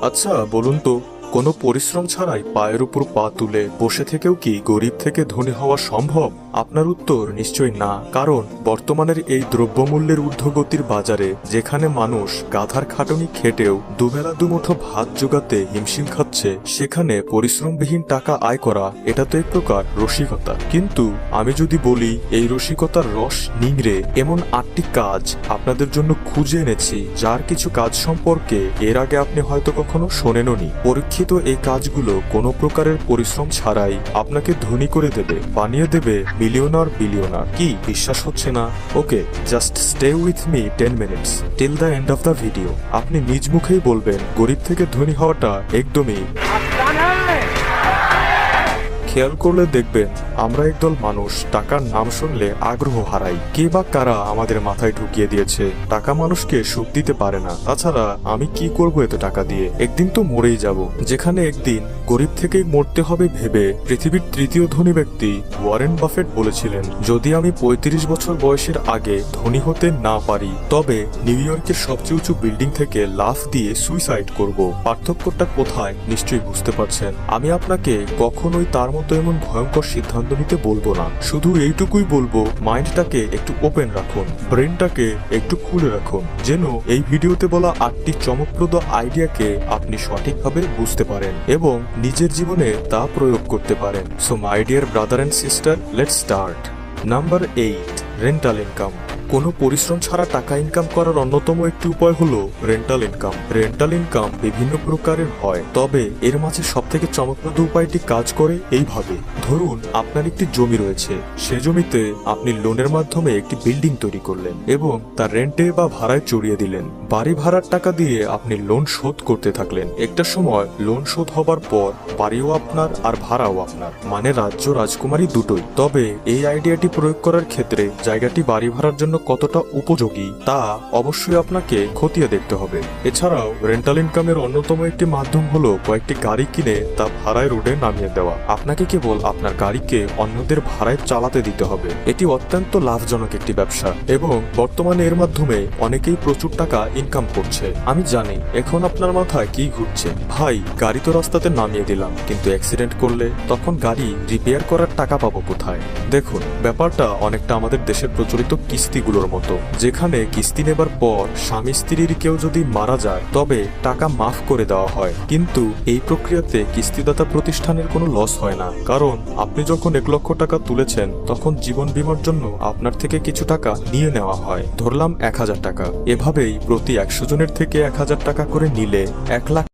আচ্ছা বলুন তো, কোনো পরিশ্রম ছাড়াই পায়ের উপর পা তুলে বসে থেকেও কি গরিব থেকে ধনী হওয়া সম্ভব? আপনার উত্তর নিশ্চয়ই না, কারণ বর্তমানের এই দ্রব্যমূল্যের ঊর্ধ্বগতির বাজারে যেখানে মানুষ গাধার খাটুনি খেটেও দুবেলা দুমুঠো ভাত জোগাতে হিমশিম খাচ্ছে, সেখানে পরিশ্রমবিহীন টাকা আয় করা এটা তো এক প্রকার রসিকতা। কিন্তু আমি যদি বলি, এই রসিকতার রস নিংড়ে এমন 8টি কাজ আপনাদের জন্য খুঁজে এনেছি, যার কিছু কাজ সম্পর্কে এর আগে আপনি হয়তো কখনো শোনেননি। পরীক্ষিত এই কাজগুলো কোনো প্রকারের পরিশ্রম ছাড়াই আপনাকে ধনী করে দেবে, বানিয়ে দেবে মিলিয়নার বিলিয়নার। কি বিশ্বাস হচ্ছে না? Okay, just stay with me 10 minutes till the end of the video. আপনি নিজ মুখেই বলবেন গরিব থেকে ধনী হওয়াটা একদমই। খেয়াল করলে দেখবেন আমরা একদল মানুষ টাকার নাম শুনলে আগ্রহ হারাই। কে বা কারা আমাদের মাথায় ঢুকিয়ে দিয়েছে টাকা মানুষকে সুখ দিতে পারে না, তাছাড়া আমি কি করব এত টাকা দিয়ে, একদিন তো মরেই যাব। যেখানে একদিন গরিব থেকেই মরতে হবে ভেবে পৃথিবীর তৃতীয় ধনী ব্যক্তি ওয়ারেন বাফেট বলেছিলেন, যদি আমি 35 বছর বয়সের আগে ধনী হতে না পারি তবে নিউ ইয়র্কের সবচেয়ে উঁচু বিল্ডিং থেকে লাফ দিয়ে সুইসাইড করব। পার্থক্যটা কোথায় নিশ্চয়ই বুঝতে পারছেন। আমি আপনাকে কখনোই তার মতো এমন ভয়ঙ্কর সিদ্ধান্ত নিতে বলবো না, শুধু এইটুকুই বলবো মাইন্ডটাকে একটু ওপেন রাখুন, ব্রেনটাকে একটু খুলে রাখুন, যেন এই ভিডিওতে বলা 8টি চমকপ্রদ আইডিয়াকে আপনি সঠিকভাবে বুঝতে পারেন এবং নিজের জীবনে তা প্রয়োগ করতে পারেন। So my dear brother and sister, let's start. Number 8, rental income. কোনো পরিশ্রম ছাড়া টাকা ইনকাম করার অন্যতম একটি উপায় হলো রেন্টাল ইনকাম। রেন্টাল ইনকাম বিভিন্ন প্রকারের হয়, তবে এর মাঝে সবথেকে চমকপ্রদ উপায়টি কাজ করে এইভাবে। ধরুন আপনার একটি জমি রয়েছে, সে জমিতে আপনি লোনের মাধ্যমে একটি বিল্ডিং তৈরি করলেন এবং তার রেন্টে বা ভাড়ায় চড়িয়ে দিলেন। বাড়ি ভাড়ার টাকা দিয়ে আপনি লোন শোধ করতে থাকলেন। একটা সময় লোন শোধ হবার পর বাড়িও আপনার আর ভাড়াও আপনার, মানে রাজ্য রাজকুমারী দুটোই। তবে এই আইডিয়াটি প্রয়োগ করার ক্ষেত্রে জায়গাটি বাড়ি ভাড়ার জন্য কতটা উপযোগী তা অবশ্যই আপনাকে খতিয়ে দেখতে হবে। এছাড়াও রেন্টাল ইনকামের অন্যতম একটি মাধ্যম হলো কয়েকটি গাড়ি কিনে তা ভাড়ায় রোডে নামিয়ে দেওয়া। আপনাকে কেবল আপনার গাড়িকে অন্যদের ভাড়ায় চালাতে দিতে হবে। এটি অত্যন্ত লাভজনক একটি ব্যবসা এবং বর্তমানে এর মাধ্যমে অনেকেই প্রচুর টাকা ইনকাম করছে। আমি জানি এখন আপনার মাথায় কি ঘুরছে, ভাই গাড়ি তো রাস্তাতে নামিয়ে দিলাম, কিন্তু অ্যাক্সিডেন্ট করলে তখন গাড়ি রিপেয়ার করার টাকা পাবো কোথায়? দেখুন, ব্যাপারটা অনেকটা আমাদের দেশের প্রচলিত কিস্তিগুলোর মতো, যেখানে কিস্তি নেবার পর স্বামী স্ত্রীর কেউ যদি মারা যায় তবে টাকা মাফ করে দেওয়া হয়, কিন্তু এই প্রক্রিয়াতে কিস্তিদাতা প্রতিষ্ঠানের কোনো লস হয় না, কারণ আপনি যখন 1 লক্ষ টাকা তুলেছেন তখন জীবন বীমার জন্য আপনার থেকে কিছু টাকা নিয়ে নেওয়া হয়, ধরলাম 1000 টাকা। এভাবেই প্রতি 100 জনের থেকে 1000 টাকা করে নিলে 1 লাখ